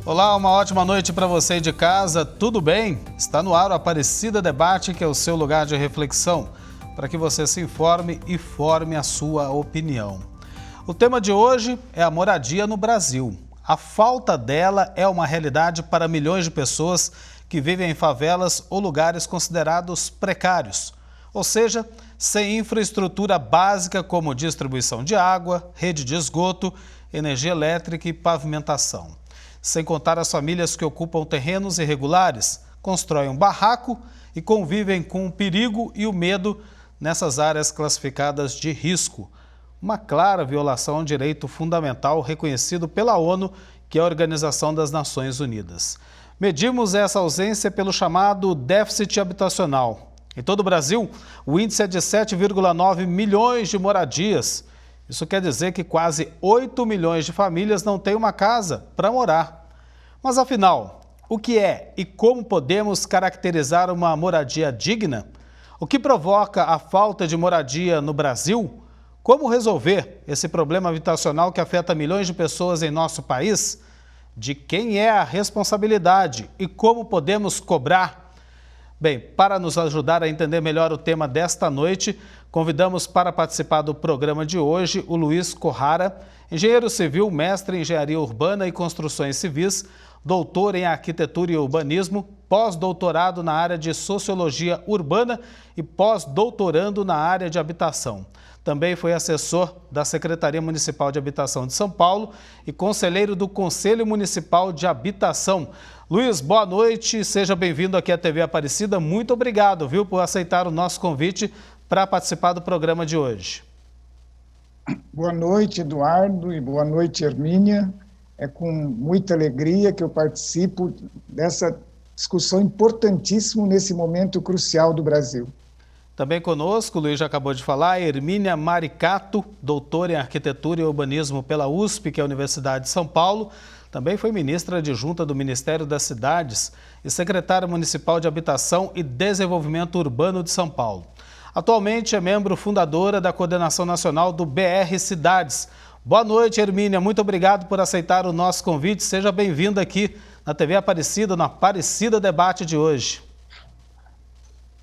Olá, uma ótima noite para você de casa, tudo bem? Está no ar o Aparecida Debate, que é o seu lugar de reflexão, para que você se informe e forme a sua opinião. O tema de hoje é a moradia no Brasil. A falta dela é uma realidade para milhões de pessoas que vivem em favelas ou lugares considerados precários, ou seja, sem infraestrutura básica como distribuição de água, rede de esgoto, energia elétrica e pavimentação. Sem contar as famílias que ocupam terrenos irregulares, constroem um barraco e convivem com o perigo e o medo nessas áreas classificadas de risco. Uma clara violação a um direito fundamental reconhecido pela ONU, que é a Organização das Nações Unidas. Medimos essa ausência pelo chamado déficit habitacional. Em todo o Brasil, o índice é de 7,9 milhões de moradias. Isso quer dizer que quase 8 milhões de famílias não têm uma casa para morar. Mas afinal, o que é e como podemos caracterizar uma moradia digna? O que provoca a falta de moradia no Brasil? Como resolver esse problema habitacional que afeta milhões de pessoas em nosso país? De quem é a responsabilidade e como podemos cobrar? Bem, para nos ajudar a entender melhor o tema desta noite, convidamos para participar do programa de hoje o Luiz Corrara, engenheiro civil, mestre em engenharia urbana e construções civis, doutor em arquitetura e urbanismo, pós-doutorado na área de sociologia urbana e pós-doutorando na área de habitação. Também foi assessor da Secretaria Municipal de Habitação de São Paulo e conselheiro do Conselho Municipal de Habitação. Luiz, boa noite, seja bem-vindo aqui à TV Aparecida. Muito obrigado, viu, por aceitar o nosso convite para participar do programa de hoje. Boa noite, Eduardo, e boa noite, Hermínia. É com muita alegria que eu participo dessa discussão importantíssima nesse momento crucial do Brasil. Também conosco, o Luiz já acabou de falar, Hermínia Maricato, doutora em arquitetura e urbanismo pela USP, que é a Universidade de São Paulo. Também foi ministra adjunta do Ministério das Cidades e secretária municipal de Habitação e Desenvolvimento Urbano de São Paulo. Atualmente é membro fundadora da Coordenação Nacional do BR Cidades. Boa noite, Hermínia. Muito obrigado por aceitar o nosso convite. Seja bem-vinda aqui na TV Aparecida, no Aparecida Debate de hoje.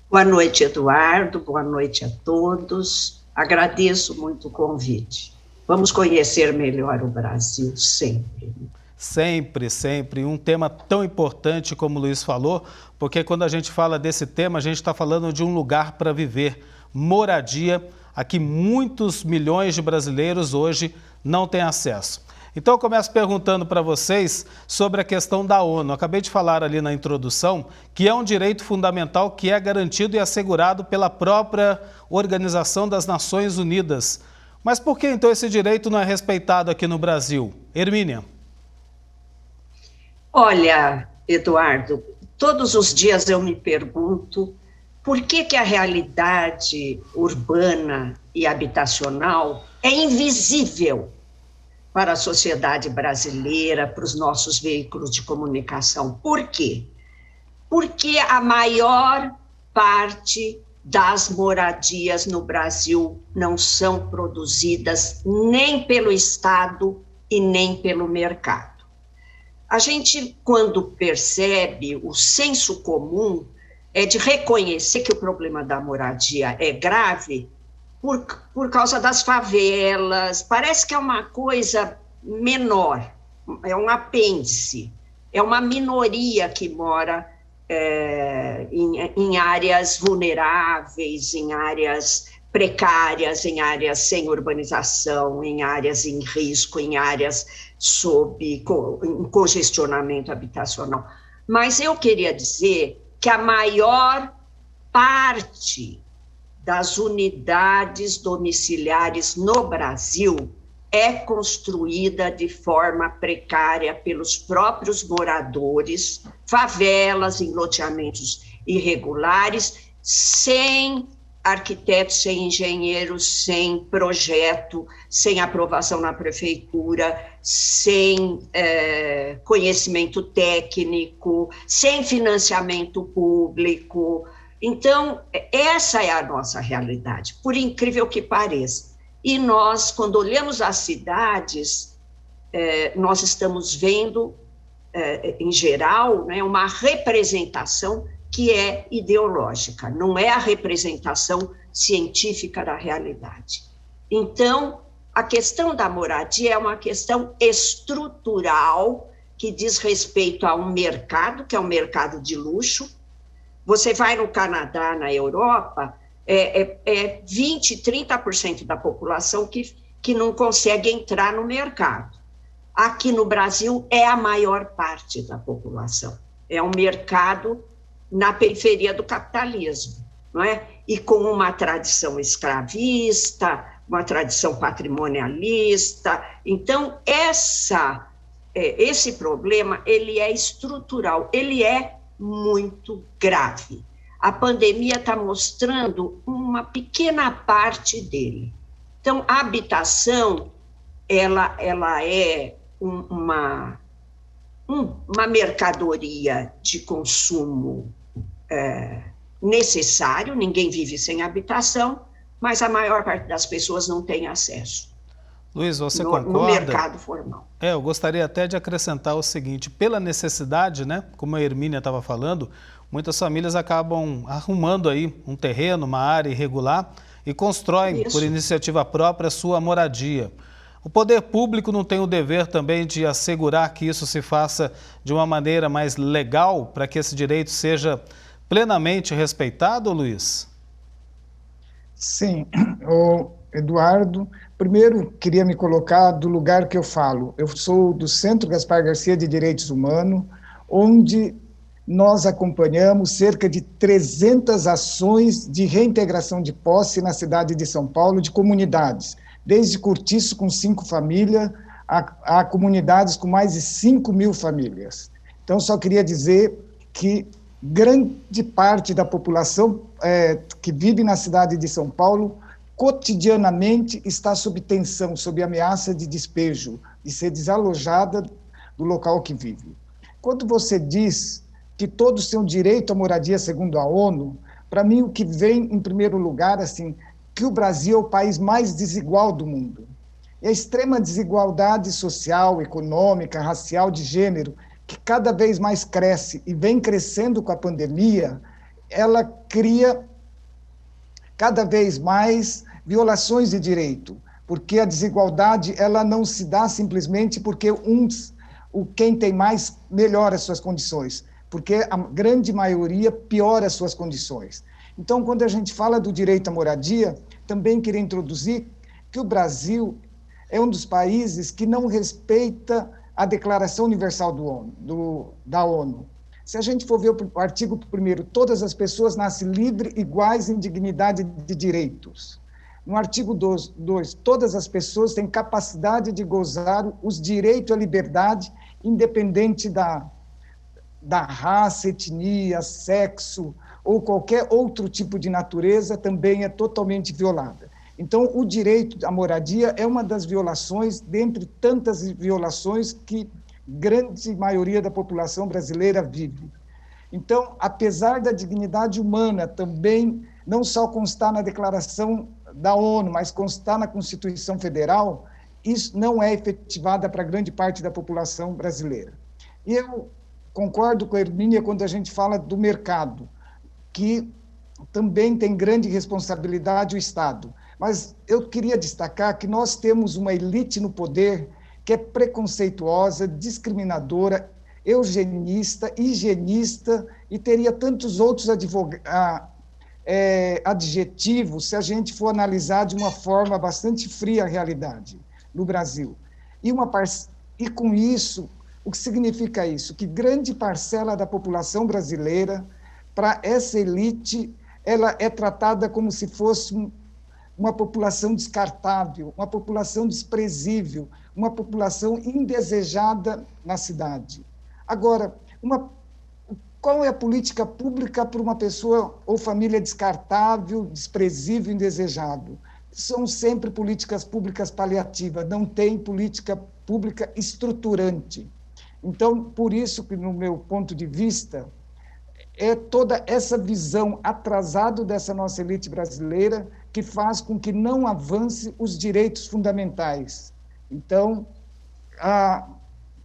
Boa noite, Eduardo. Boa noite a todos. Agradeço muito o convite. Vamos conhecer melhor o Brasil sempre. Sempre, sempre. Um tema tão importante como o Luiz falou, porque quando a gente fala desse tema, a gente está falando de um lugar para viver, moradia, a que muitos milhões de brasileiros hoje não têm acesso. Então eu começo perguntando para vocês sobre a questão da ONU. Acabei de falar ali na introdução que é um direito fundamental que é garantido e assegurado pela própria Organização das Nações Unidas. Mas por que então esse direito não é respeitado aqui no Brasil? Hermínia. Olha, Eduardo, todos os dias eu me pergunto por que a realidade urbana e habitacional é invisível para a sociedade brasileira, para os nossos veículos de comunicação. Por quê? Porque a maior parte das moradias no Brasil não são produzidas nem pelo Estado e nem pelo mercado. A gente, quando percebe o senso comum, é de reconhecer que o problema da moradia é grave por causa das favelas. Parece que é uma coisa menor, é um apêndice, é uma minoria que mora em áreas vulneráveis, em áreas precárias, em áreas sem urbanização, em áreas em risco, em áreas sob congestionamento habitacional. Mas eu queria dizer que a maior parte das unidades domiciliares no Brasil é construída de forma precária pelos próprios moradores, favelas, em loteamentos irregulares, sem arquitetos, sem engenheiros, sem projeto, sem aprovação na prefeitura, sem conhecimento técnico, sem financiamento público. Então, essa é a nossa realidade, por incrível que pareça. E nós, quando olhamos as cidades, nós estamos vendo em geral, né, uma representação que é ideológica, não é a representação científica da realidade. Então, a questão da moradia é uma questão estrutural que diz respeito a um mercado, que é um mercado de luxo. Você vai no Canadá, na Europa, 20%, 30% da população que não consegue entrar no mercado. Aqui no Brasil é a maior parte da população. É um mercado na periferia do capitalismo, não é? E com uma tradição escravista, uma tradição patrimonialista. Então, esse problema, ele é estrutural, ele é muito grave. A pandemia está mostrando uma pequena parte dele. Então, a habitação, ela é uma mercadoria de consumo necessário, ninguém vive sem habitação, mas a maior parte das pessoas não tem acesso. Luiz, você concorda? No mercado formal. Eu gostaria até de acrescentar o seguinte, pela necessidade, né, como a Hermínia estava falando, muitas famílias acabam arrumando aí um terreno, uma área irregular e constroem por iniciativa própria sua moradia. O poder público não tem o dever também de assegurar que isso se faça de uma maneira mais legal para que esse direito seja plenamente respeitado, Luiz? Sim, Eduardo, primeiro queria me colocar do lugar que eu falo. Eu sou do Centro Gaspar Garcia de Direitos Humanos, onde nós acompanhamos cerca de 300 ações de reintegração de posse na cidade de São Paulo, de comunidades, desde Cortiço com 5 famílias, a comunidades com mais de 5.000 famílias. Então, só queria dizer que grande parte da população que vive na cidade de São Paulo, cotidianamente está sob tensão, sob ameaça de despejo, de ser desalojada do local que vive. Quando você diz que todos têm o direito à moradia segundo a ONU, para mim o que vem em primeiro lugar, assim, que o Brasil é o país mais desigual do mundo. E a extrema desigualdade social, econômica, racial, de gênero, que cada vez mais cresce e vem crescendo com a pandemia, ela cria cada vez mais violações de direito, porque a desigualdade ela não se dá simplesmente porque quem tem mais melhora as suas condições, porque a grande maioria piora as suas condições. Então, quando a gente fala do direito à moradia, também queria introduzir que o Brasil é um dos países que não respeita a Declaração Universal da ONU. Se a gente for ver o artigo 1º, todas as pessoas nascem livres, iguais em dignidade de direitos. No artigo 2, todas as pessoas têm capacidade de gozar os direitos à liberdade, independente da raça, etnia, sexo ou qualquer outro tipo de natureza, também é totalmente violada. Então, o direito à moradia é uma das violações, dentre tantas violações que grande maioria da população brasileira vive. Então, apesar da dignidade humana também não só constar na Declaração da ONU, mas constar na Constituição Federal, isso não é efetivada para grande parte da população brasileira. E eu concordo com a Hermínia quando a gente fala do mercado, que também tem grande responsabilidade o Estado. Mas eu queria destacar que nós temos uma elite no poder que é preconceituosa, discriminadora, eugenista, higienista, e teria tantos outros adjetivos se a gente for analisar de uma forma bastante fria a realidade no Brasil. E com isso, o que significa isso? Que grande parcela da população brasileira, para essa elite, ela é tratada como se fosse uma população descartável, uma população desprezível, uma população indesejada na cidade. Agora, qual é a política pública para uma pessoa ou família descartável, desprezível, indesejável? São sempre políticas públicas paliativas, não tem política pública estruturante. Então, por isso que, no meu ponto de vista, é toda essa visão atrasada dessa nossa elite brasileira que faz com que não avance os direitos fundamentais. Então,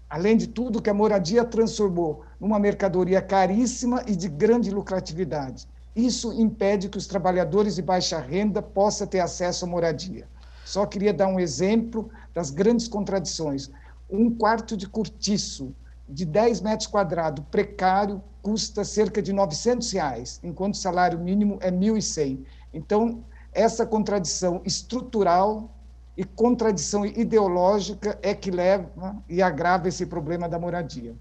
Além de tudo, que a moradia transformou numa mercadoria caríssima e de grande lucratividade. Isso impede que os trabalhadores de baixa renda possam ter acesso à moradia. Só queria dar um exemplo das grandes contradições. Um quarto de cortiço de 10 metros quadrados, precário, custa cerca de R$900, enquanto o salário mínimo é R$1.100. Então, essa contradição estrutural e contradição ideológica é que leva e agrava esse problema da moradia.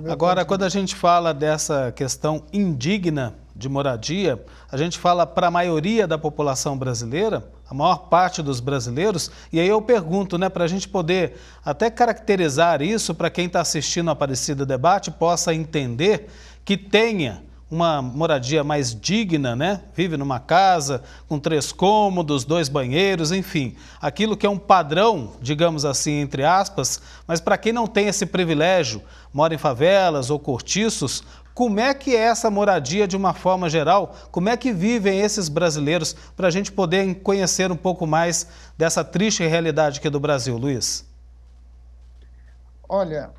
Agora, quando a gente fala dessa questão indigna de moradia, a gente fala para a maioria da população brasileira, a maior parte dos brasileiros, e aí eu pergunto, né, para a gente poder até caracterizar isso, para quem está assistindo a Aparecida Debate possa entender que tenha uma moradia mais digna, né? Vive numa casa com 3 cômodos, 2 banheiros, enfim, aquilo que é um padrão, digamos assim, entre aspas, mas para quem não tem esse privilégio, mora em favelas ou cortiços, como é que é essa moradia de uma forma geral? Como é que vivem esses brasileiros, para a gente poder conhecer um pouco mais dessa triste realidade aqui do Brasil, Luiz? Olha,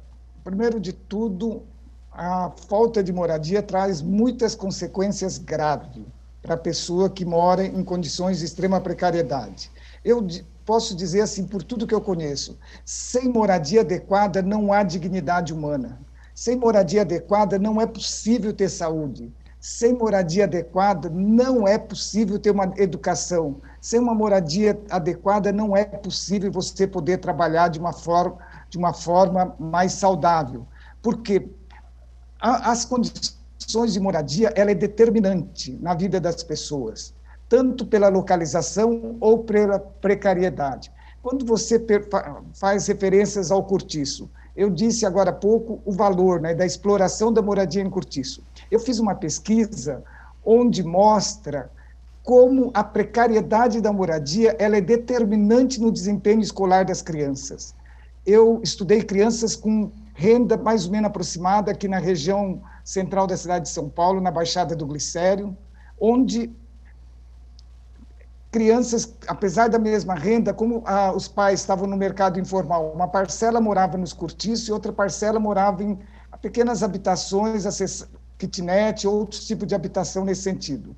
primeiro de tudo, a falta de moradia traz muitas consequências graves para a pessoa que mora em condições de extrema precariedade. Eu posso dizer assim, por tudo que eu conheço, sem moradia adequada não há dignidade humana. Sem moradia adequada não é possível ter saúde. Sem moradia adequada não é possível ter uma educação. Sem uma moradia adequada não é possível você poder trabalhar de uma forma mais saudável. Por quê? As condições de moradia, ela é determinante na vida das pessoas, tanto pela localização ou pela precariedade. Quando você faz referências ao cortiço, eu disse agora há pouco o valor, né, da exploração da moradia em cortiço. Eu fiz uma pesquisa onde mostra como a precariedade da moradia ela é determinante no desempenho escolar das crianças. Eu estudei crianças com renda mais ou menos aproximada aqui na região central da cidade de São Paulo, na Baixada do Glicério, onde crianças, apesar da mesma renda, como os pais estavam no mercado informal, uma parcela morava nos cortiços e outra parcela morava em pequenas habitações, kitnet, outros tipos de habitação nesse sentido.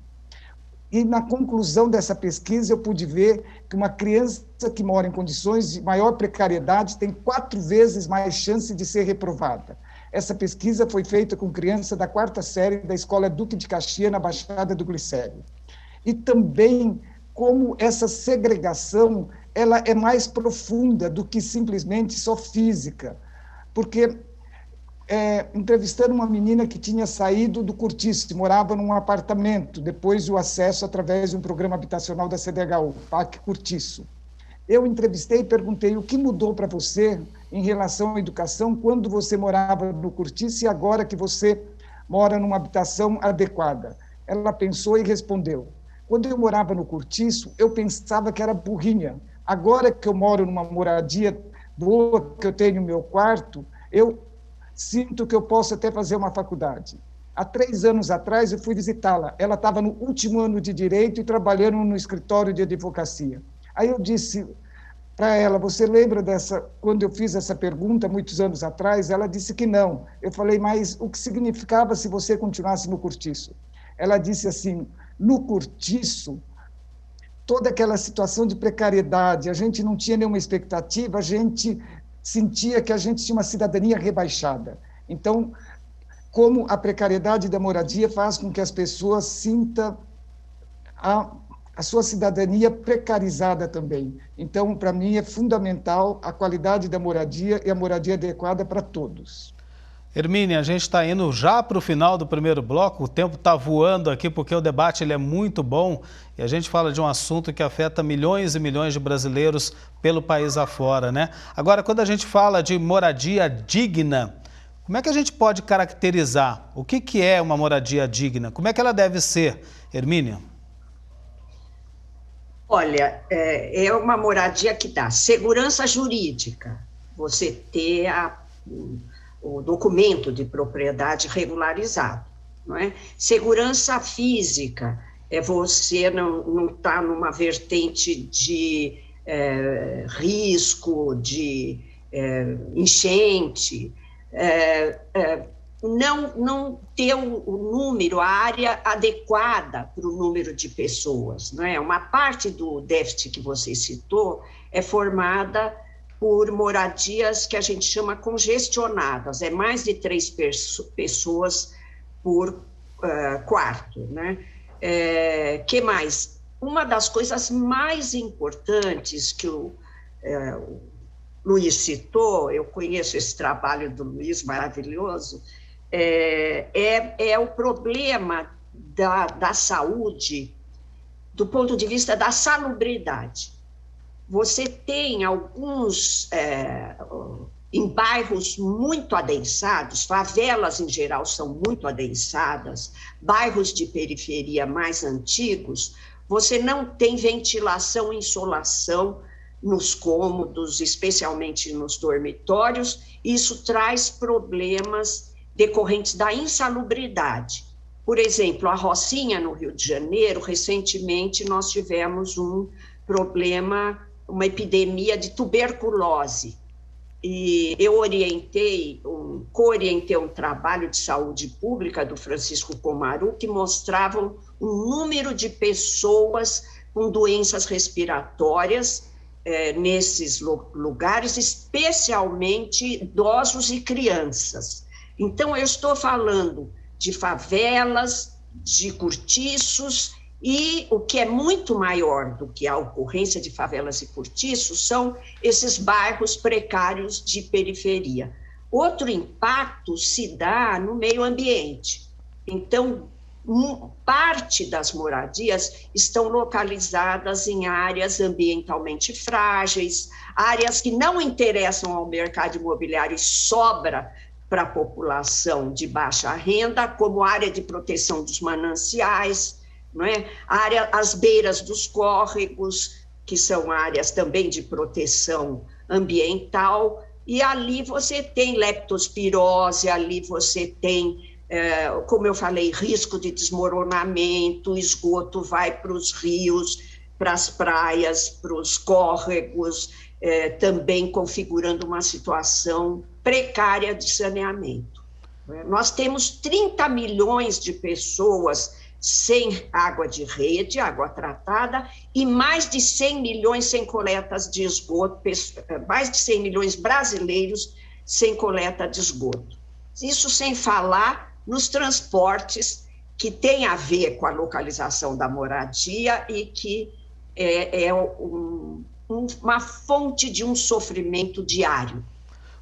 E na conclusão dessa pesquisa eu pude ver que uma criança que mora em condições de maior precariedade tem 4 vezes mais chance de ser reprovada. Essa pesquisa foi feita com criança da 4ª série da Escola Duque de Caxias, na Baixada do Glicério. E também como essa segregação ela é mais profunda do que simplesmente só física. Porque entrevistando uma menina que tinha saído do cortiço, morava num apartamento, depois do acesso através de um programa habitacional da CDHU, PAC Cortiço. Eu entrevistei e perguntei o que mudou para você em relação à educação quando você morava no cortiço e agora que você mora numa habitação adequada. Ela pensou e respondeu: quando eu morava no cortiço, eu pensava que era burrinha. Agora que eu moro numa moradia boa, que eu tenho meu quarto, eu sinto que eu posso até fazer uma faculdade. Há 3 anos atrás, eu fui visitá-la. Ela estava no último ano de Direito e trabalhando no escritório de advocacia. Aí eu disse para ela, você lembra quando eu fiz essa pergunta, muitos anos atrás? Ela disse que não. Eu falei, mas o que significava se você continuasse no cortiço? Ela disse assim, no cortiço, toda aquela situação de precariedade, a gente não tinha nenhuma expectativa, a gente sentia que a gente tinha uma cidadania rebaixada. Então, como a precariedade da moradia faz com que as pessoas sintam a sua cidadania precarizada também. Então, para mim, é fundamental a qualidade da moradia e a moradia adequada para todos. Hermínia, a gente está indo já para o final do primeiro bloco, o tempo está voando aqui porque o debate ele é muito bom e a gente fala de um assunto que afeta milhões e milhões de brasileiros pelo país afora, né? Agora, quando a gente fala de moradia digna, como é que a gente pode caracterizar o que é uma moradia digna? Como é que ela deve ser, Hermínia? Olha, é uma moradia que dá segurança jurídica, você ter o documento de propriedade regularizado, não é? Segurança física, você não estar numa vertente de risco, de enchente, não ter o número, a área adequada para o número de pessoas, não é? Uma parte do déficit que você citou é formada por moradias que a gente chama congestionadas, é mais de 3 pessoas por quarto, né? Que mais? Uma das coisas mais importantes que o Luiz citou, eu conheço esse trabalho do Luiz, maravilhoso, é o problema da saúde do ponto de vista da salubridade. Você tem alguns, em bairros muito adensados, favelas em geral são muito adensadas, bairros de periferia mais antigos, você não tem ventilação e insolação nos cômodos, especialmente nos dormitórios, e isso traz problemas decorrentes da insalubridade. Por exemplo, a Rocinha, no Rio de Janeiro, recentemente nós tivemos um problema, uma epidemia de tuberculose, e eu co-orientei um trabalho de saúde pública do Francisco Comaru, que mostravam um número de pessoas com doenças respiratórias nesses lugares, especialmente idosos e crianças. Então, eu estou falando de favelas, de cortiços, e o que é muito maior do que a ocorrência de favelas e cortiços são esses bairros precários de periferia. Outro impacto se dá no meio ambiente. Então, parte das moradias estão localizadas em áreas ambientalmente frágeis, áreas que não interessam ao mercado imobiliário e sobra para a população de baixa renda, como área de proteção dos mananciais, não é? As beiras dos córregos, que são áreas também de proteção ambiental, e ali você tem leptospirose, ali você tem, como eu falei, risco de desmoronamento, o esgoto vai para os rios, para as praias, para os córregos, também configurando uma situação precária de saneamento. Nós temos 30 milhões de pessoas sem água de rede, água tratada, e mais de 100 milhões sem coletas de esgoto, mais de 100 milhões brasileiros sem coleta de esgoto. Isso sem falar nos transportes, que tem a ver com a localização da moradia e que uma fonte de um sofrimento diário.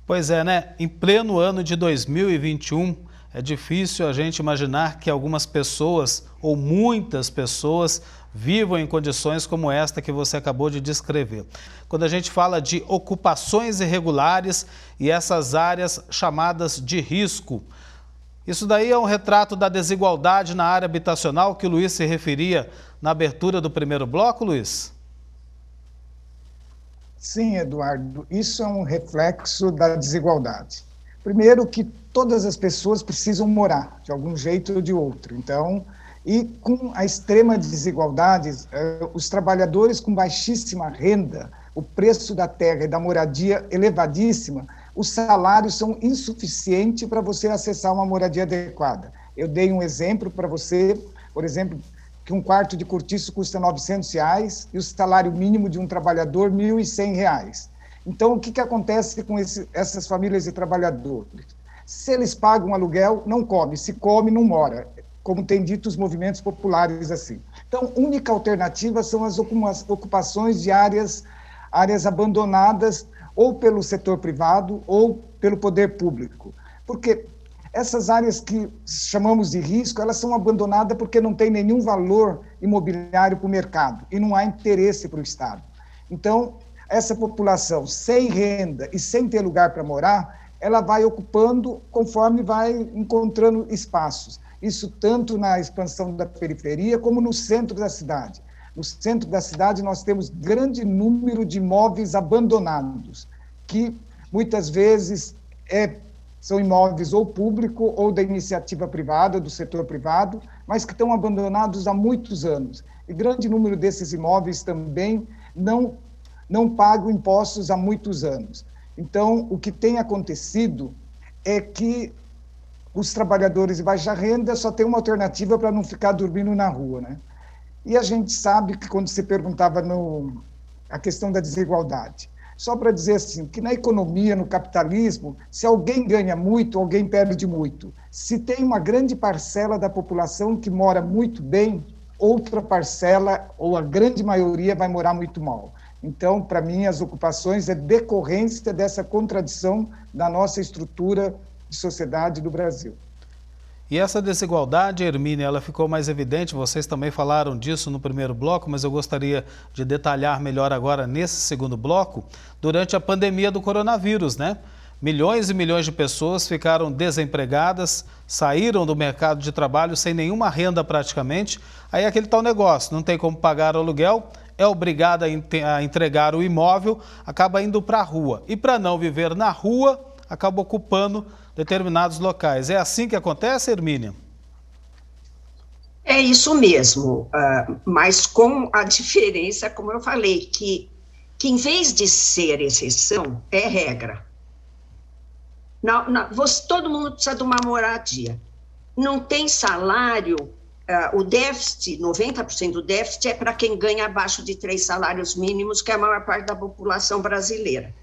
Pois é, né? Em pleno ano de 2021, é difícil a gente imaginar que algumas pessoas, ou muitas pessoas, vivam em condições como esta que você acabou de descrever. Quando a gente fala de ocupações irregulares e essas áreas chamadas de risco, isso daí é um retrato da desigualdade na área habitacional que o Luiz se referia na abertura do primeiro bloco, Luiz? Sim, Eduardo, isso é um reflexo da desigualdade. Primeiro que todas as pessoas precisam morar, de algum jeito ou de outro. Então, e com a extrema desigualdade, os trabalhadores com baixíssima renda, o preço da terra e da moradia elevadíssima, os salários são insuficientes para você acessar uma moradia adequada. Eu dei um exemplo para você, por exemplo, que um quarto de cortiço custa R$ 900 e o salário mínimo de um trabalhador R$ 1.100. Então, o que acontece com essas famílias de trabalhadores? Se eles pagam aluguel, não come. Se come, não mora. Como tem dito os movimentos populares assim. Então, a única alternativa são as ocupações de áreas abandonadas ou pelo setor privado ou pelo poder público. Porque essas áreas que chamamos de risco, elas são abandonadas porque não tem nenhum valor imobiliário para o mercado e não há interesse para o Estado. Então, essa população sem renda e sem ter lugar para morar, ela vai ocupando conforme vai encontrando espaços. Isso tanto na expansão da periferia como no centro da cidade. No centro da cidade nós temos grande número de imóveis abandonados, que muitas vezes são imóveis ou público ou da iniciativa privada, do setor privado, mas que estão abandonados há muitos anos. E grande número desses imóveis também não pagam impostos há muitos anos. Então, o que tem acontecido é que os trabalhadores de baixa renda só têm uma alternativa para não ficar dormindo na rua, né? E a gente sabe que quando você perguntava a questão da desigualdade, só para dizer assim, que na economia, no capitalismo, se alguém ganha muito, alguém perde muito. Se tem uma grande parcela da população que mora muito bem, outra parcela, ou a grande maioria, vai morar muito mal. Então, para mim, as ocupações é decorrência dessa contradição da nossa estrutura de sociedade do Brasil. E essa desigualdade, Hermínia, ela ficou mais evidente, vocês também falaram disso no primeiro bloco, mas eu gostaria de detalhar melhor agora nesse segundo bloco, durante a pandemia do coronavírus, né? Milhões e milhões de pessoas ficaram desempregadas, saíram do mercado de trabalho sem nenhuma renda praticamente, aí aquele tal negócio, não tem como pagar o aluguel, é obrigada a entregar o imóvel, acaba indo para a rua. E para não viver na rua, acaba ocupando determinados locais. É assim que acontece, Hermínia? É isso mesmo, mas com a diferença, como eu falei, que em vez de ser exceção, é regra. Todo mundo precisa de uma moradia. Não tem salário, o déficit, 90% do déficit é para quem ganha abaixo de 3 salários mínimos, que é a maior parte da população brasileira.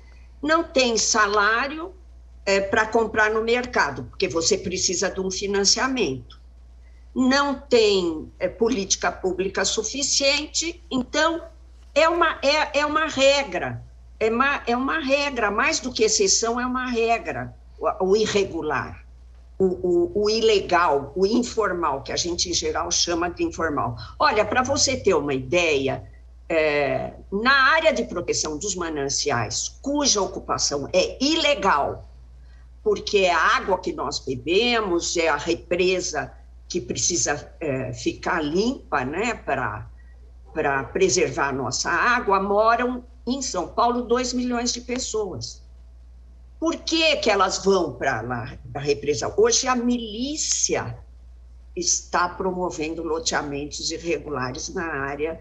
Não tem salário para comprar no mercado, porque você precisa de um financiamento. Não tem política pública suficiente, então é uma regra, é uma regra, mais do que exceção, é uma regra, o irregular, o ilegal, o informal, que a gente em geral chama de informal. Olha, para você ter uma ideia, na área de proteção dos mananciais, cuja ocupação é ilegal, porque é a água que nós bebemos, é a represa que precisa ficar limpa, né, para preservar a nossa água, moram em São Paulo 2 milhões de pessoas. Por que elas vão para lá, a represa? Hoje a milícia está promovendo loteamentos irregulares na área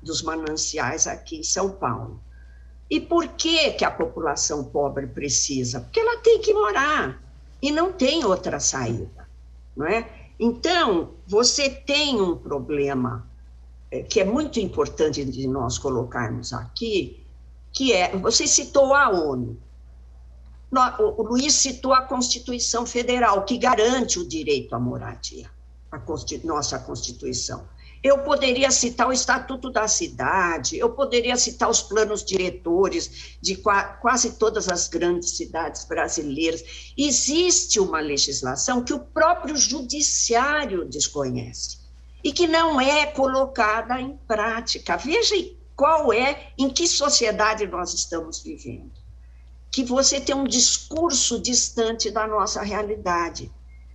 dos mananciais aqui em São Paulo. E por que a população pobre precisa? Porque ela tem que morar e não tem outra saída, não é? Então, você tem um problema que é muito importante de nós colocarmos aqui, que você citou a ONU. O Luiz citou a Constituição Federal, que garante o direito à moradia, nossa Constituição. Eu poderia citar o Estatuto da Cidade, eu poderia citar os planos diretores de quase todas as grandes cidades brasileiras. Existe uma legislação que o próprio judiciário desconhece e que não é colocada em prática. Veja em que sociedade nós estamos vivendo. Que você tem um discurso distante da nossa realidade.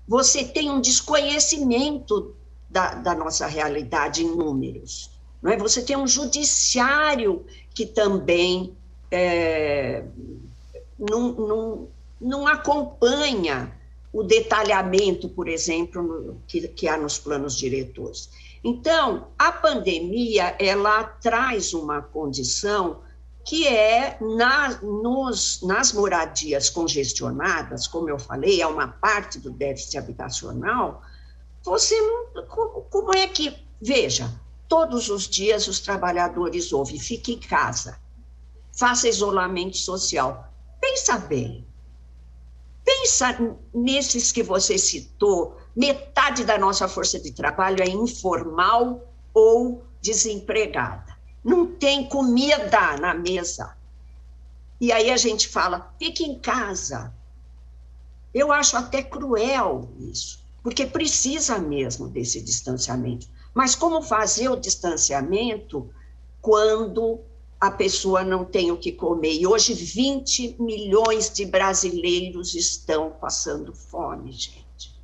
Você tem um desconhecimento da nossa realidade em números. Não é? Você tem um judiciário que também não acompanha o detalhamento, por exemplo, que há nos planos diretores. Então, a pandemia, ela traz uma condição que nas moradias congestionadas, como eu falei, é uma parte do déficit habitacional. Como é que, veja, todos os dias os trabalhadores ouvem, fique em casa, faça isolamento social. Pensa bem, pensa nesses que você citou, metade da nossa força de trabalho é informal ou desempregada. Não tem comida na mesa. E aí a gente fala, fique em casa. Eu acho até cruel isso. Porque precisa mesmo desse distanciamento. Mas como fazer o distanciamento quando a pessoa não tem o que comer? E hoje 20 milhões de brasileiros estão passando fome, gente.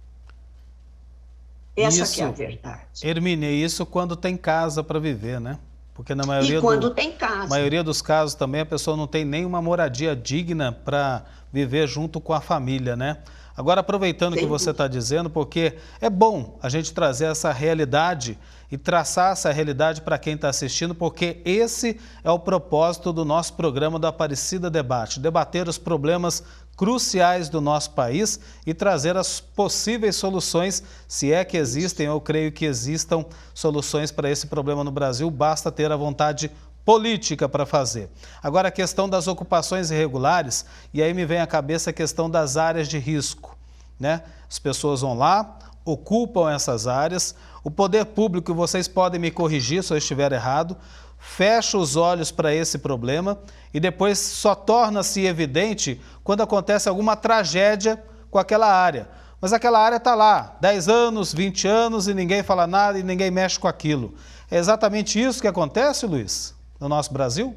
Essa que é a verdade. Hermínia, isso quando tem casa para viver, né? Porque na maioria quando tem casa. maioria dos casos também a pessoa não tem nenhuma moradia digna para viver junto com a família, né? Agora, aproveitando o que você está dizendo, porque é bom a gente trazer essa realidade e traçar essa realidade para quem está assistindo, porque esse é o propósito do nosso programa do Aparecida Debate, debater os problemas cruciais do nosso país e trazer as possíveis soluções, se é que existem, eu creio que existam soluções para esse problema no Brasil, basta ter a vontade política para fazer. Agora, a questão das ocupações irregulares, e aí me vem à cabeça a questão das áreas de risco, né? As pessoas vão lá, ocupam essas áreas, o poder público, vocês podem me corrigir se eu estiver errado, fecha os olhos para esse problema e depois só torna-se evidente quando acontece alguma tragédia com aquela área. Mas aquela área está lá, 10 anos, 20 anos e ninguém fala nada e ninguém mexe com aquilo. É exatamente isso que acontece, Luiz, no nosso Brasil?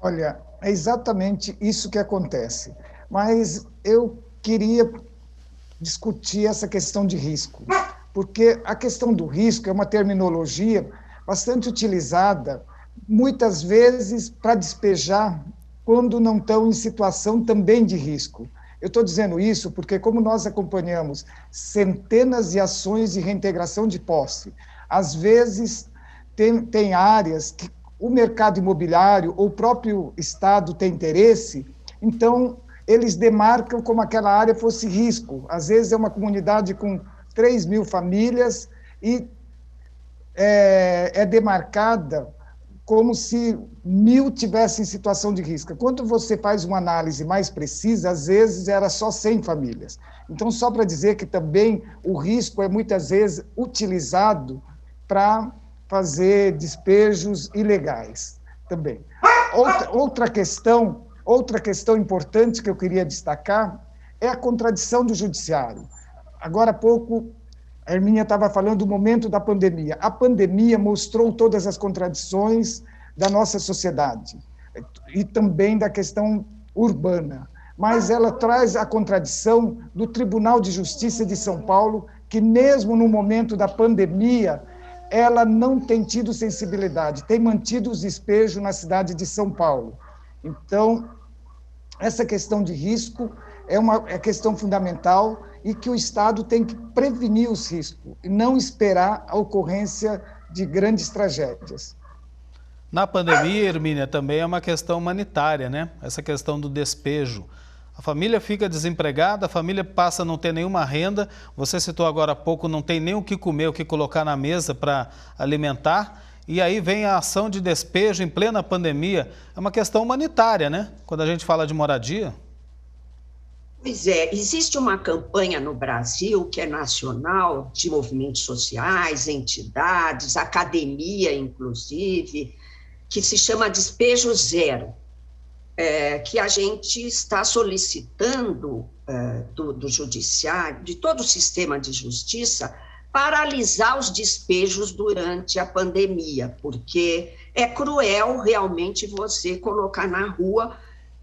Olha, é exatamente isso que acontece. Mas eu queria discutir essa questão de risco, porque a questão do risco é uma terminologia bastante utilizada, muitas vezes para despejar quando não estão em situação também de risco. Eu estou dizendo isso porque, como nós acompanhamos centenas de ações de reintegração de posse, às vezes tem áreas que o mercado imobiliário ou o próprio Estado tem interesse, então eles demarcam como aquela área fosse risco. Às vezes é uma comunidade com 3.000 famílias e é demarcada como se 1.000 tivessem em situação de risco. Quando você faz uma análise mais precisa, às vezes era só 100 famílias. Então, só para dizer que também o risco é muitas vezes utilizado para fazer despejos ilegais também. Outra questão importante que eu queria destacar é a contradição do judiciário. Agora há pouco, a Hermínia estava falando do momento da pandemia. A pandemia mostrou todas as contradições da nossa sociedade e também da questão urbana. Mas ela traz a contradição do Tribunal de Justiça de São Paulo, que mesmo no momento da pandemia, ela não tem tido sensibilidade, tem mantido os despejos na cidade de São Paulo. Então, essa questão de risco é questão fundamental e que o Estado tem que prevenir os riscos e não esperar a ocorrência de grandes tragédias. Na pandemia, Hermínia, também é uma questão humanitária, né? Essa questão do despejo. A família fica desempregada, a família passa a não ter nenhuma renda, você citou agora há pouco, não tem nem o que comer, o que colocar na mesa para alimentar, e aí vem a ação de despejo em plena pandemia. É uma questão humanitária, né? Quando a gente fala de moradia. Pois é, existe uma campanha no Brasil que é nacional, de movimentos sociais, entidades, academia, inclusive, que se chama Despejo Zero, que a gente está solicitando do judiciário, de todo o sistema de justiça, paralisar os despejos durante a pandemia, porque é cruel realmente você colocar na rua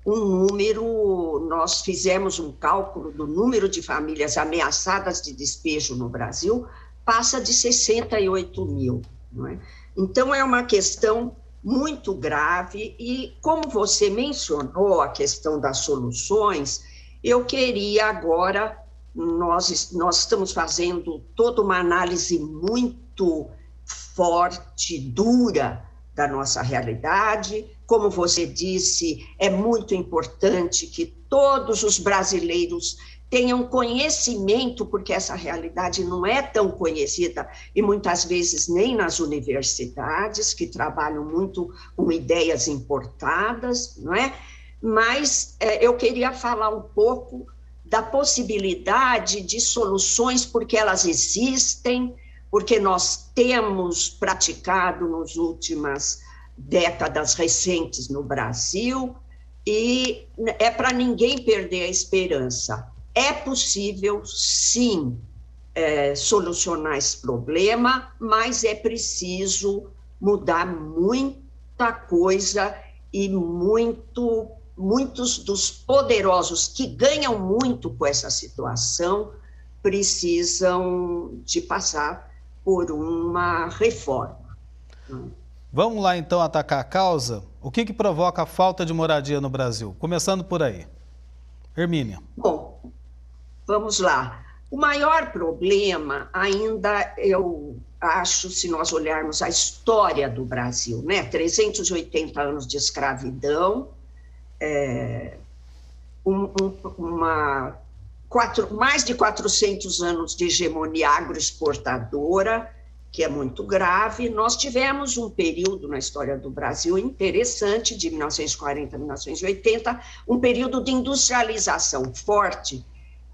um número. Nós fizemos um cálculo do número de famílias ameaçadas de despejo no Brasil, passa de 68.000, não é? Então, é uma questão muito grave e, como você mencionou a questão das soluções, eu queria agora, nós estamos fazendo toda uma análise muito forte, dura da nossa realidade. Como você disse, é muito importante que todos os brasileiros tenham conhecimento, porque essa realidade não é tão conhecida, e muitas vezes nem nas universidades, que trabalham muito com ideias importadas, não é? Mas eu queria falar um pouco da possibilidade de soluções, porque elas existem, porque nós temos praticado nas últimas décadas recentes no Brasil, e é para ninguém perder a esperança. É possível, sim, solucionar esse problema, mas é preciso mudar muita coisa e muitos dos poderosos que ganham muito com essa situação precisam de passar por uma reforma. Vamos lá, então, atacar a causa? O que provoca a falta de moradia no Brasil? Começando por aí. Hermínia. Bom, vamos lá. O maior problema ainda, eu acho, se nós olharmos a história do Brasil, né? 380 anos de escravidão, mais de 400 anos de hegemonia agroexportadora, que é muito grave. Nós tivemos um período na história do Brasil interessante, de 1940 a 1980, um período de industrialização forte,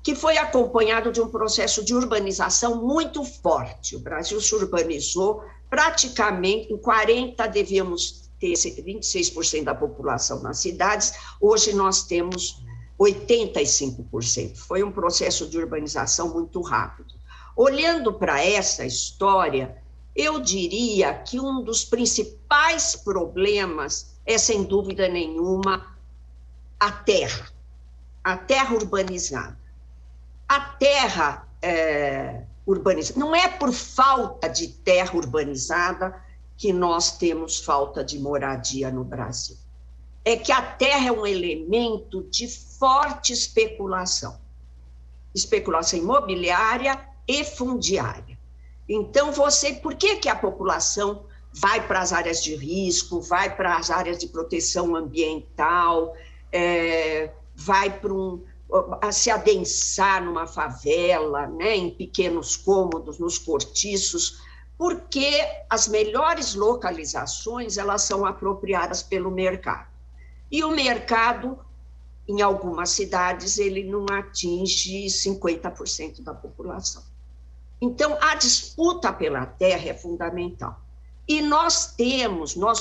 que foi acompanhado de um processo de urbanização muito forte. O Brasil se urbanizou praticamente, em 40 devíamos ter 26% da população nas cidades, hoje nós temos 85%. Foi um processo de urbanização muito rápido. Olhando para essa história, eu diria que um dos principais problemas é, sem dúvida nenhuma, a terra urbanizada. A terra urbanizada, não é por falta de terra urbanizada que nós temos falta de moradia no Brasil. É que a terra é um elemento de forte especulação imobiliária e fundiária. Então, por que a população vai para as áreas de risco, vai para as áreas de proteção ambiental, vai a se adensar numa favela, né, em pequenos cômodos, nos cortiços, porque as melhores localizações, elas são apropriadas pelo mercado. E o mercado, em algumas cidades, ele não atinge 50% da população. Então, a disputa pela terra é fundamental. E nós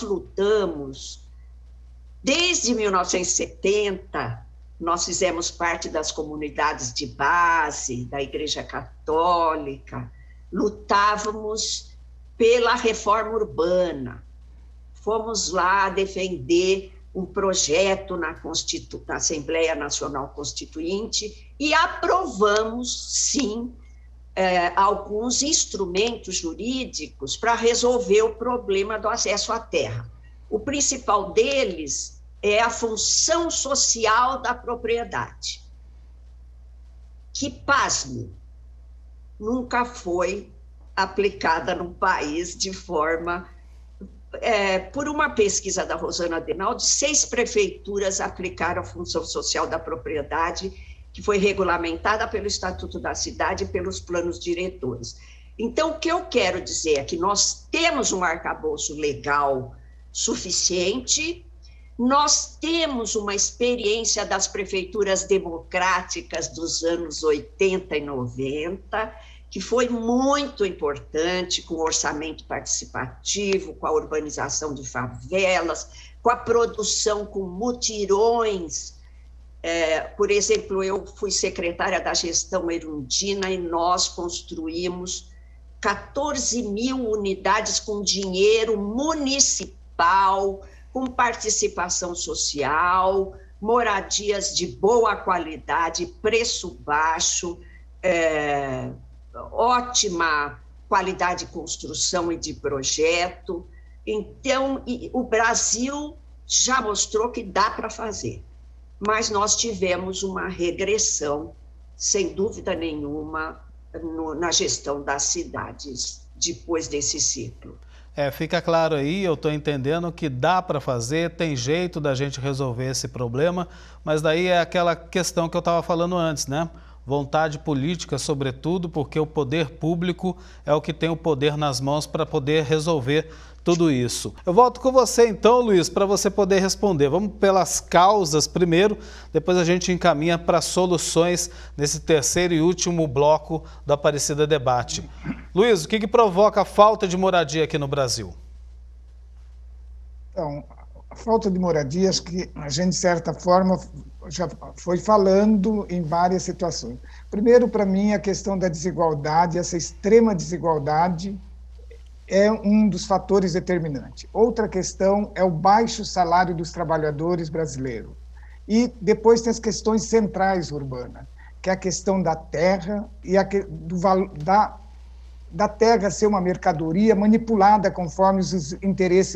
lutamos, desde 1970, nós fizemos parte das comunidades de base, da Igreja Católica, lutávamos pela reforma urbana, fomos lá defender um projeto na Assembleia Nacional Constituinte e aprovamos, sim, alguns instrumentos jurídicos para resolver o problema do acesso à terra. O principal deles é a função social da propriedade, que, pasme, nunca foi aplicada no país de forma... por uma pesquisa da Rosana Denaldi, 6 prefeituras aplicaram a função social da propriedade, que foi regulamentada pelo Estatuto da Cidade e pelos planos diretores. Então, o que eu quero dizer é que nós temos um arcabouço legal suficiente, nós temos uma experiência das prefeituras democráticas dos anos 80 e 90, que foi muito importante, com o orçamento participativo, com a urbanização de favelas, com a produção com mutirões. Por exemplo, eu fui secretária da gestão Erundina e nós construímos 14 mil unidades com dinheiro municipal, com participação social, moradias de boa qualidade, preço baixo, ótima qualidade de construção e de projeto. Então, o Brasil já mostrou que dá para fazer, mas nós tivemos uma regressão, sem dúvida nenhuma, na gestão das cidades, depois desse ciclo. Fica claro aí, eu estou entendendo que dá para fazer, tem jeito da gente resolver esse problema, mas daí é aquela questão que eu estava falando antes, né? Vontade política, sobretudo, porque o poder público é o que tem o poder nas mãos para poder resolver tudo isso. Eu volto com você então, Luiz, para você poder responder. Vamos pelas causas primeiro, depois a gente encaminha para soluções nesse terceiro e último bloco do Aparecida Debate. Luiz, o que provoca a falta de moradia aqui no Brasil? Então, a falta de moradia, acho que a gente, de certa forma, já foi falando em várias situações. Primeiro, para mim, a questão da desigualdade, essa extrema desigualdade, é um dos fatores determinantes. Outra questão é o baixo salário dos trabalhadores brasileiros. E depois tem as questões centrais urbanas, que é a questão da terra e da terra ser uma mercadoria manipulada conforme os interesses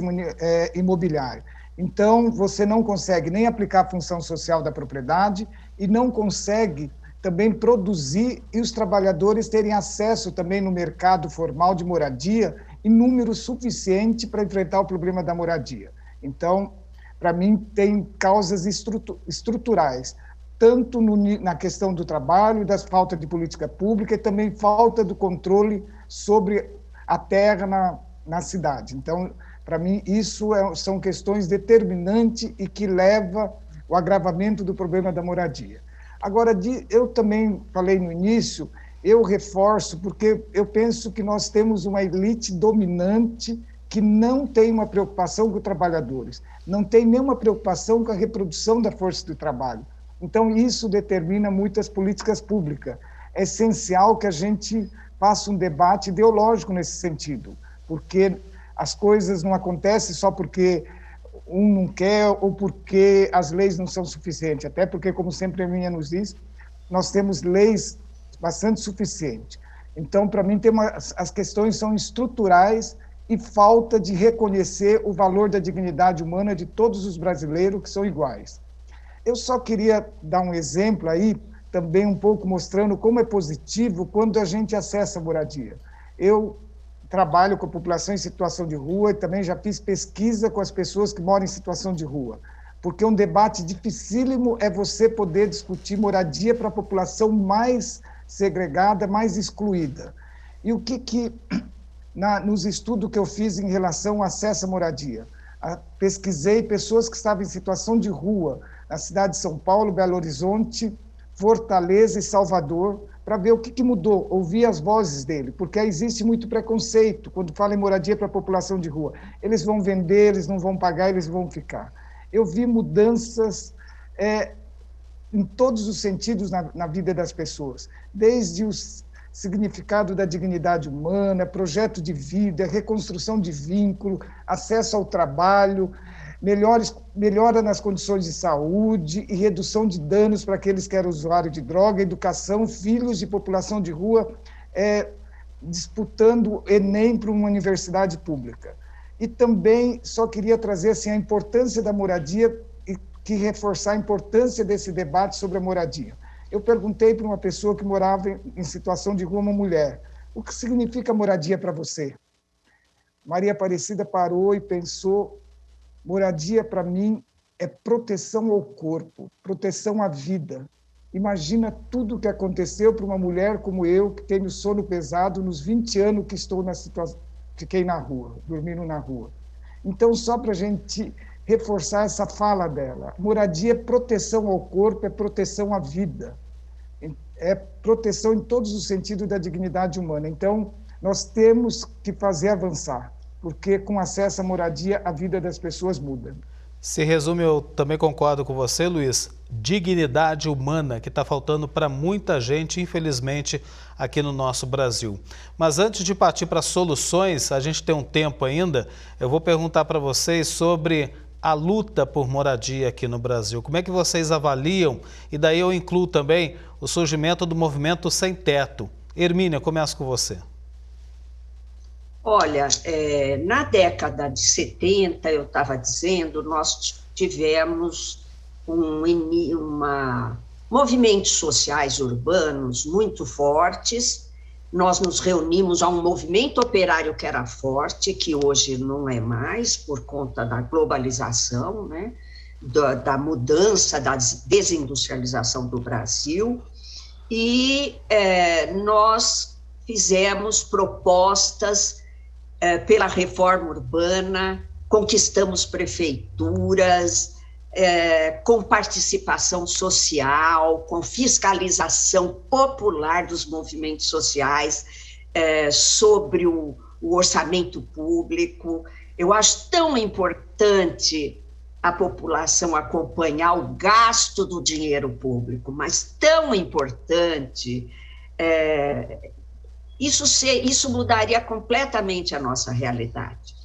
imobiliários. Então, você não consegue nem aplicar a função social da propriedade e não consegue também produzir e os trabalhadores terem acesso também no mercado formal de moradia em número suficiente para enfrentar o problema da moradia. Então, para mim, tem causas estruturais, tanto na questão do trabalho, da falta de política pública e também falta do controle sobre a terra na cidade. Então, para mim, isso são questões determinantes e que levam ao agravamento do problema da moradia. Agora, eu também falei no início, eu reforço, porque eu penso que nós temos uma elite dominante que não tem uma preocupação com os trabalhadores, não tem nenhuma preocupação com a reprodução da força do trabalho. Então, isso determina muitas políticas públicas. É essencial que a gente faça um debate ideológico nesse sentido, porque as coisas não acontecem só porque um não quer ou porque as leis não são suficientes, até porque, como sempre a minha nos diz, nós temos leis bastante suficientes. Então, para mim, as questões são estruturais e falta de reconhecer o valor da dignidade humana de todos os brasileiros que são iguais. Eu só queria dar um exemplo aí, também um pouco mostrando como é positivo quando a gente acessa a moradia. Eu trabalho com a população em situação de rua e também já fiz pesquisa com as pessoas que moram em situação de rua, porque um debate dificílimo é você poder discutir moradia para a população mais segregada, mais excluída. E o que nos estudos que eu fiz em relação ao acesso à moradia? Pesquisei pessoas que estavam em situação de rua na cidade de São Paulo, Belo Horizonte, Fortaleza e Salvador, para ver o que mudou, ouvir as vozes dele, porque existe muito preconceito quando fala em moradia para a população de rua. Eles vão vender, eles não vão pagar, eles vão ficar. Eu vi mudanças em todos os sentidos na vida das pessoas, desde o significado da dignidade humana, projeto de vida, reconstrução de vínculo, acesso ao trabalho, melhora nas condições de saúde e redução de danos para aqueles que eram usuários de droga, educação, filhos de população de rua disputando Enem para uma universidade pública. E também só queria trazer assim, a importância da moradia e que reforçar a importância desse debate sobre a moradia. Eu perguntei para uma pessoa que morava em situação de rua, uma mulher, o que significa moradia para você? Maria Aparecida parou e pensou. Moradia, para mim, é proteção ao corpo, proteção à vida. Imagina tudo o que aconteceu para uma mulher como eu, que tenho sono pesado nos 20 anos que estou na situação, fiquei na rua, dormindo na rua. Então, só para a gente reforçar essa fala dela, moradia é proteção ao corpo, é proteção à vida, é proteção em todos os sentidos da dignidade humana. Então, nós temos que fazer avançar, porque com acesso à moradia, a vida das pessoas muda. Se resume, eu também concordo com você, Luiz, dignidade humana que está faltando para muita gente, infelizmente, aqui no nosso Brasil. Mas antes de partir para soluções, a gente tem um tempo ainda, eu vou perguntar para vocês sobre a luta por moradia aqui no Brasil. Como é que vocês avaliam? E daí eu incluo também o surgimento do movimento Sem Teto. Hermínia, começo com você. Olha, na década de 70, eu estava dizendo, nós tivemos movimentos sociais urbanos muito fortes, nós nos reunimos a um movimento operário que era forte, que hoje não é mais, por conta da globalização, né, da mudança, da desindustrialização do Brasil, e nós fizemos propostas pela reforma urbana, conquistamos prefeituras, com participação social, com fiscalização popular dos movimentos sociais, sobre o orçamento público. Eu acho tão importante a população acompanhar o gasto do dinheiro público, mas tão importante... Isso mudaria completamente a nossa realidade.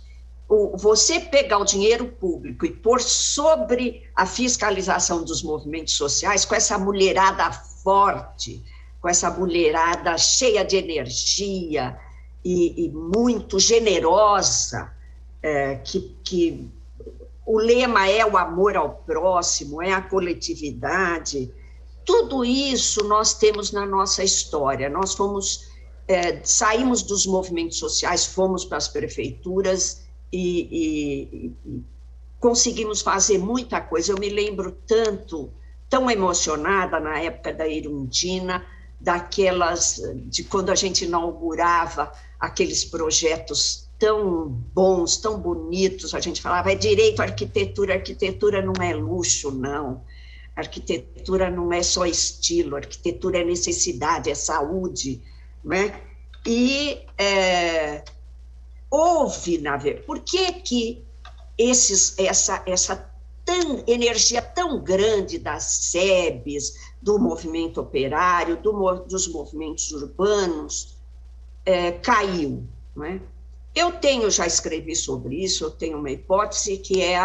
Você pegar o dinheiro público e pôr sobre a fiscalização dos movimentos sociais, com essa mulherada forte, com essa mulherada cheia de energia e muito generosa, que o lema é o amor ao próximo, é a coletividade, tudo isso nós temos na nossa história. Nós saímos dos movimentos sociais, fomos para as prefeituras e conseguimos fazer muita coisa. Eu me lembro tão emocionada na época da Erundina, de quando a gente inaugurava aqueles projetos tão bons, tão bonitos. A gente falava, é direito à arquitetura. Arquitetura não é luxo, não. Arquitetura não é só estilo, arquitetura é necessidade, é saúde, né? E houve, na verdade, por que essa energia tão grande das SEBs, do movimento operário, dos movimentos urbanos, caiu, não é? Já escrevi sobre isso, eu tenho uma hipótese que é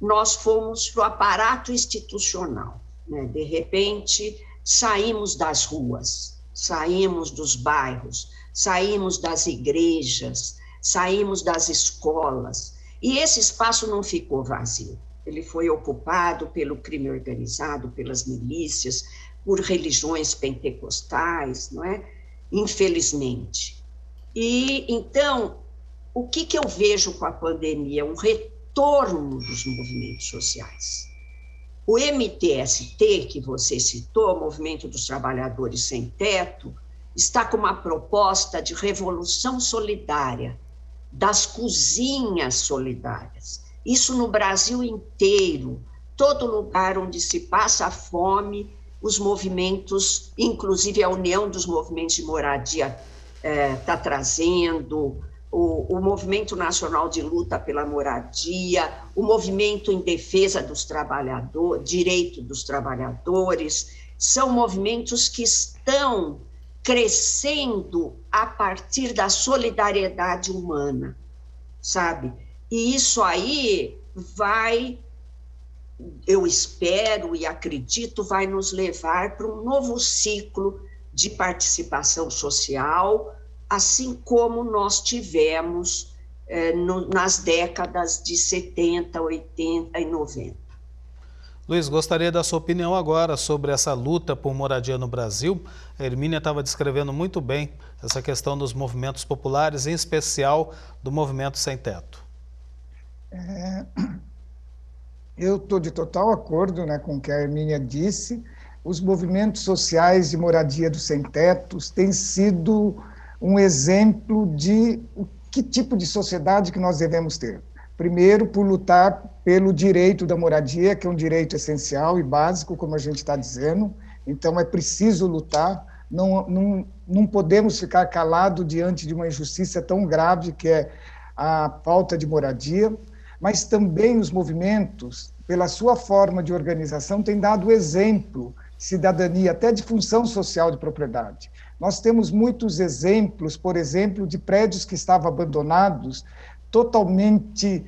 nós fomos para o aparato institucional, né? De repente, saímos das ruas, saímos dos bairros, saímos das igrejas, saímos das escolas, e esse espaço não ficou vazio. Ele foi ocupado pelo crime organizado, pelas milícias, por religiões pentecostais, não é? Infelizmente. E, então, o que eu vejo com a pandemia? Um retorno dos movimentos sociais. O MTST, que você citou, Movimento dos Trabalhadores Sem Teto, está com uma proposta de revolução solidária, das cozinhas solidárias. Isso no Brasil inteiro, todo lugar onde se passa fome, os movimentos, inclusive a União dos Movimentos de Moradia está trazendo, o Movimento Nacional de Luta pela Moradia, o Movimento em Defesa dos Trabalhadores, Direito dos Trabalhadores, são movimentos que estão crescendo a partir da solidariedade humana, sabe? E isso aí eu espero e acredito, vai nos levar para um novo ciclo de participação social, assim como nós tivemos nas décadas de 70, 80 e 90. Luiz, gostaria da sua opinião agora sobre essa luta por moradia no Brasil. A Hermínia estava descrevendo muito bem essa questão dos movimentos populares, em especial do movimento sem teto. Eu estou de total acordo, né, com o que a Hermínia disse. Os movimentos sociais de moradia dos sem-tetos têm sido um exemplo de que tipo de sociedade que nós devemos ter. Primeiro, por lutar pelo direito da moradia, que é um direito essencial e básico, como a gente está dizendo. Então, é preciso lutar. Não podemos ficar calados diante de uma injustiça tão grave que é a falta de moradia. Mas também os movimentos, pela sua forma de organização, têm dado exemplo de cidadania, até de função social de propriedade. Nós temos muitos exemplos, por exemplo, de prédios que estavam abandonados, totalmente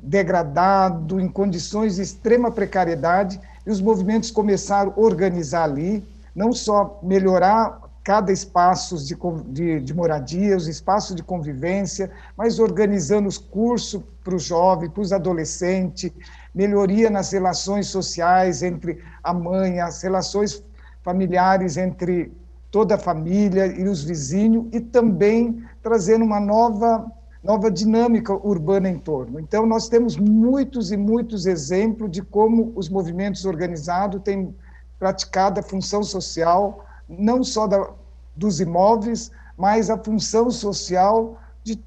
degradado, em condições de extrema precariedade, e os movimentos começaram a organizar ali, não só melhorar cada espaço de moradia, os espaços de convivência, mas organizando os cursos para os jovens, para os adolescentes, melhoria nas relações sociais entre a mãe, as relações familiares entre toda a família e os vizinhos, e também trazendo uma nova dinâmica urbana em torno. Então, nós temos muitos e muitos exemplos de como os movimentos organizados têm praticado a função social, não só dos imóveis, mas a função social de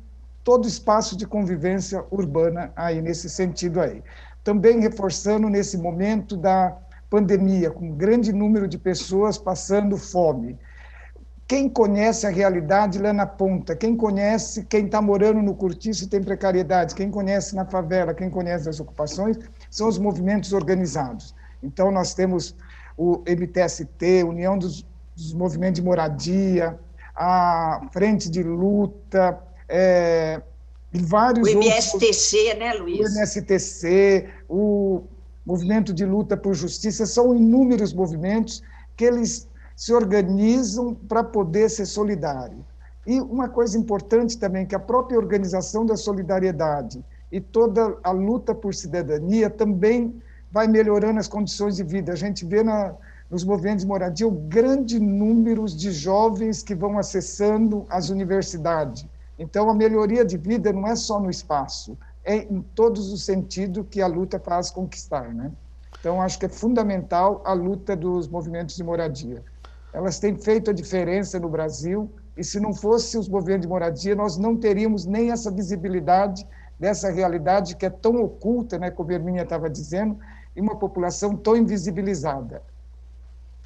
todo espaço de convivência urbana aí, nesse sentido aí. Também reforçando nesse momento da pandemia, com um grande número de pessoas passando fome. Quem conhece a realidade lá na ponta, quem conhece, quem está morando no cortiço e tem precariedade, quem conhece na favela, quem conhece as ocupações, são os movimentos organizados. Então, nós temos o MTST, União dos Movimentos de Moradia, a Frente de Luta, e vários outros... O MSTC, né, Luiz? O MSTC, o Movimento de Luta por Justiça, são inúmeros movimentos que eles se organizam para poder ser solidário. E uma coisa importante também, que a própria organização da solidariedade e toda a luta por cidadania também vai melhorando as condições de vida. A gente vê nos movimentos de moradia o grande número de jovens que vão acessando as universidades. Então, a melhoria de vida não é só no espaço, é em todos os sentidos que a luta faz conquistar, né? Então, acho que é fundamental a luta dos movimentos de moradia. Elas têm feito a diferença no Brasil, e se não fosse os movimentos de moradia, nós não teríamos nem essa visibilidade dessa realidade que é tão oculta, né, como a Hermínia estava dizendo, e uma população tão invisibilizada.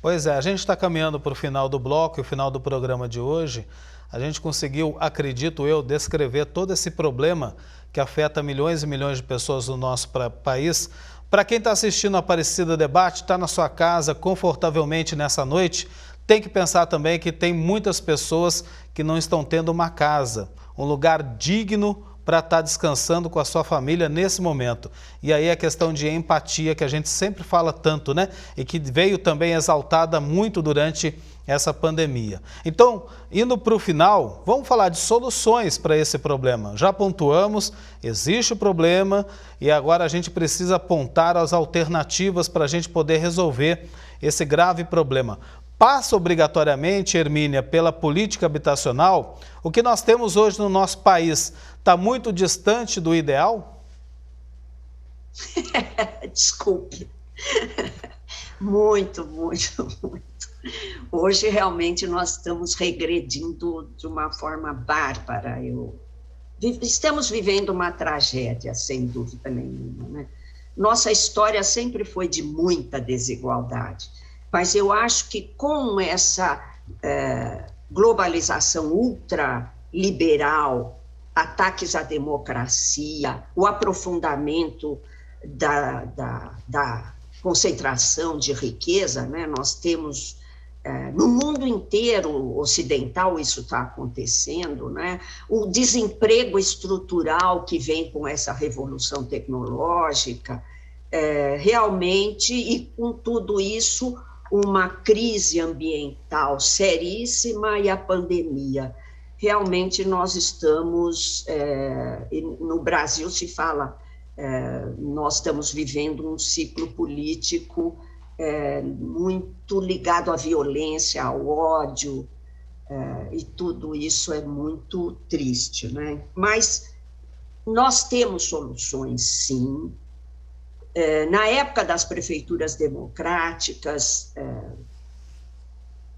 Pois é, a gente está caminhando para o final do bloco e o final do programa de hoje. A gente conseguiu, acredito eu, descrever todo esse problema que afeta milhões e milhões de pessoas no nosso país. Para quem está assistindo a Aparecida Debate, está na sua casa confortavelmente nessa noite, tem que pensar também que tem muitas pessoas que não estão tendo uma casa, um lugar digno para estar descansando com a sua família nesse momento. E aí a questão de empatia que a gente sempre fala tanto, né? E que veio também exaltada muito durante essa pandemia. Então, indo para o final, vamos falar de soluções para esse problema. Já pontuamos, existe o problema e agora a gente precisa apontar as alternativas para a gente poder resolver esse grave problema. Passa obrigatoriamente, Hermínia, pela política habitacional? O que nós temos hoje no nosso país está muito distante do ideal? Desculpe. Muito. Hoje, realmente, nós estamos regredindo de uma forma bárbara. Estamos vivendo uma tragédia, sem dúvida nenhuma, né? Nossa história sempre foi de muita desigualdade. Mas eu acho que com essa globalização ultraliberal, ataques à democracia, o aprofundamento da concentração de riqueza, né? Nós temos, no mundo inteiro ocidental, isso está acontecendo, né? O desemprego estrutural que vem com essa revolução tecnológica, realmente, e com tudo isso, uma crise ambiental seríssima e a pandemia. Realmente nós estamos, no Brasil se fala, nós estamos vivendo um ciclo político muito ligado à violência, ao ódio, e tudo isso é muito triste, né? Mas nós temos soluções, sim. Na época das prefeituras democráticas,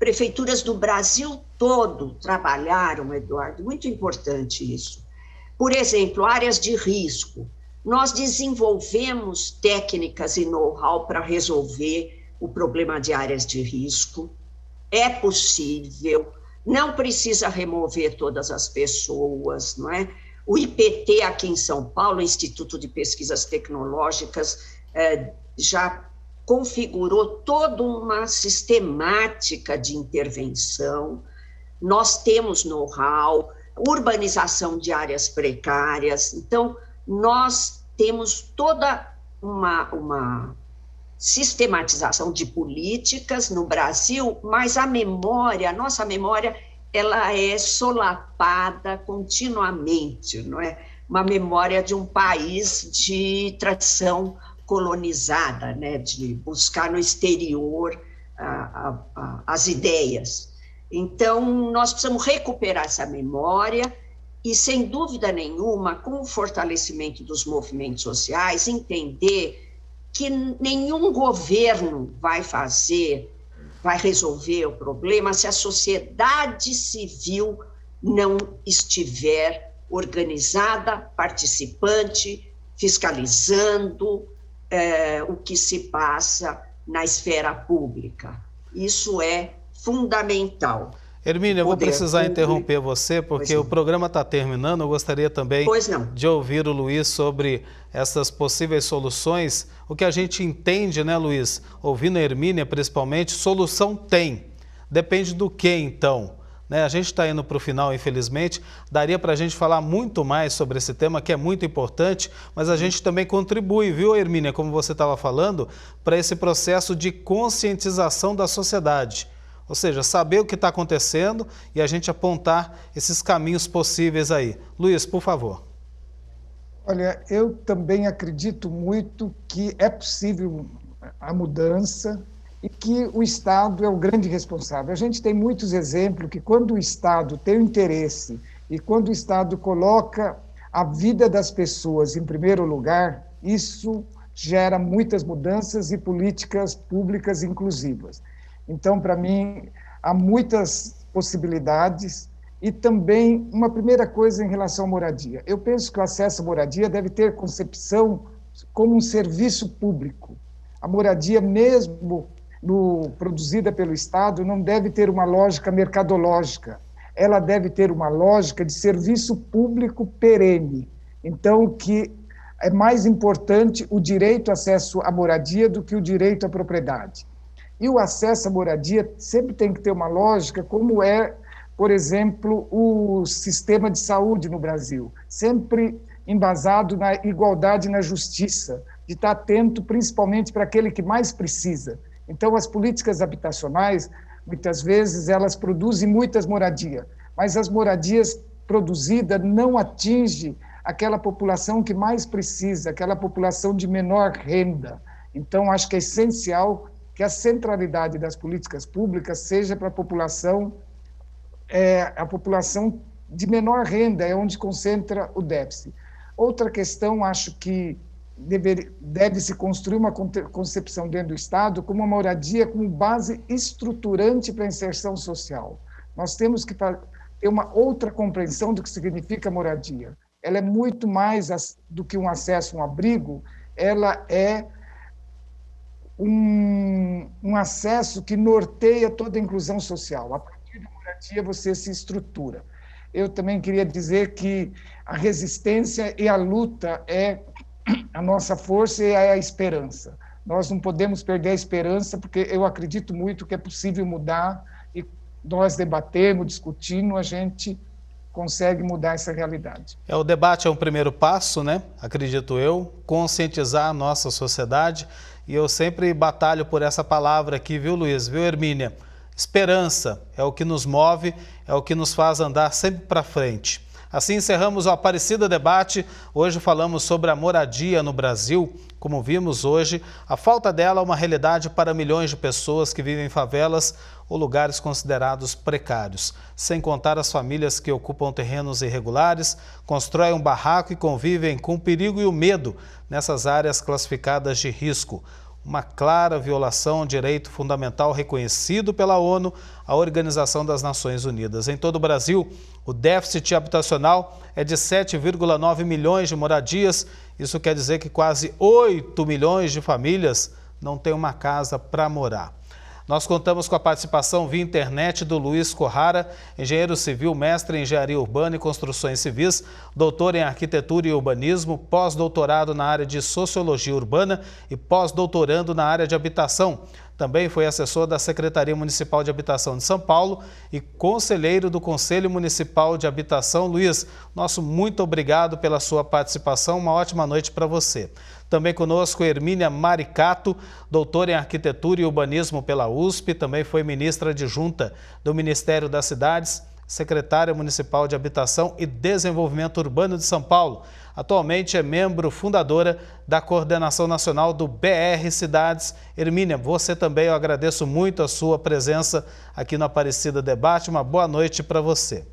prefeituras do Brasil todo trabalharam, Eduardo, muito importante isso. Por exemplo, áreas de risco. Nós desenvolvemos técnicas e know-how para resolver o problema de áreas de risco. É possível, não precisa remover todas as pessoas, não é? O IPT aqui em São Paulo, Instituto de Pesquisas Tecnológicas, já configurou toda uma sistemática de intervenção. Nós temos know-how, urbanização de áreas precárias. Então, nós temos toda uma sistematização de políticas no Brasil, mas a nossa memória, ela é solapada continuamente, não é? Uma memória de um país de tradição colonizada, né? De buscar no exterior as ideias. Então, nós precisamos recuperar essa memória e, sem dúvida nenhuma, com o fortalecimento dos movimentos sociais, entender que nenhum governo vai resolver o problema se a sociedade civil não estiver organizada, participante, fiscalizando o que se passa na esfera pública. Isso é fundamental. Hermínia, eu vou precisar interromper você, porque o programa está terminando. Eu gostaria também de ouvir o Luiz sobre essas possíveis soluções. O que a gente entende, né, Luiz? Ouvindo a Hermínia, principalmente, solução tem. Depende do que, então? Né? A gente está indo para o final, infelizmente. Daria para a gente falar muito mais sobre esse tema, que é muito importante, mas a gente também contribui, viu, Hermínia, como você estava falando, para esse processo de conscientização da sociedade. Ou seja, saber o que está acontecendo e a gente apontar esses caminhos possíveis aí. Luiz, por favor. Olha, eu também acredito muito que é possível a mudança e que o Estado é o grande responsável. A gente tem muitos exemplos que quando o Estado tem o interesse e quando o Estado coloca a vida das pessoas em primeiro lugar, isso gera muitas mudanças e políticas públicas inclusivas. Então, para mim, há muitas possibilidades e também uma primeira coisa em relação à moradia. Eu penso que o acesso à moradia deve ter concepção como um serviço público. A moradia, mesmo produzida pelo Estado, não deve ter uma lógica mercadológica. Ela deve ter uma lógica de serviço público perene. Então, que é mais importante o direito ao acesso à moradia do que o direito à propriedade. E o acesso à moradia sempre tem que ter uma lógica, como é, por exemplo, o sistema de saúde no Brasil, sempre embasado na igualdade e na justiça, de estar atento principalmente para aquele que mais precisa. Então, as políticas habitacionais, muitas vezes, elas produzem muitas moradias, mas as moradias produzidas não atingem aquela população que mais precisa, aquela população de menor renda. Então, acho que é essencial que a centralidade das políticas públicas seja para a população de menor renda, é onde concentra o déficit. Outra questão, acho que deve-se construir uma concepção dentro do Estado como uma moradia como base estruturante para a inserção social. Nós temos que ter uma outra compreensão do que significa moradia. Ela é muito mais do que um acesso a um abrigo, ela é um acesso que norteia toda a inclusão social. A partir da moradia, você se estrutura. Eu também queria dizer que a resistência e a luta é a nossa força e é a esperança. Nós não podemos perder a esperança, porque eu acredito muito que é possível mudar, e nós debatemos, discutindo, a gente consegue mudar essa realidade. O debate é um primeiro passo, né? Acredito eu, conscientizar a nossa sociedade, e eu sempre batalho por essa palavra aqui, viu, Luiz? Viu, Hermínia? Esperança é o que nos move, é o que nos faz andar sempre para frente. Assim encerramos o Aparecida Debate. Hoje falamos sobre a moradia no Brasil. Como vimos hoje, a falta dela é uma realidade para milhões de pessoas que vivem em favelas ou lugares considerados precários. Sem contar as famílias que ocupam terrenos irregulares, constroem um barraco e convivem com o perigo e o medo nessas áreas classificadas de risco. Uma clara violação ao direito fundamental reconhecido pela ONU, a Organização das Nações Unidas. Em todo o Brasil, o déficit habitacional é de 7,9 milhões de moradias. Isso quer dizer que quase 8 milhões de famílias não têm uma casa para morar. Nós contamos com a participação via internet do Luiz Corrara, engenheiro civil, mestre em engenharia urbana e construções civis, doutor em arquitetura e urbanismo, pós-doutorado na área de sociologia urbana e pós-doutorando na área de habitação. Também foi assessor da Secretaria Municipal de Habitação de São Paulo e conselheiro do Conselho Municipal de Habitação. Luiz, nosso muito obrigado pela sua participação. Uma ótima noite para você. Também conosco Hermínia Maricato, doutora em Arquitetura e Urbanismo pela USP, também foi ministra adjunta do Ministério das Cidades, secretária municipal de Habitação e Desenvolvimento Urbano de São Paulo. Atualmente é membro fundadora da Coordenação Nacional do BR Cidades. Hermínia, você também, eu agradeço muito a sua presença aqui no Aparecida Debate. Uma boa noite para você.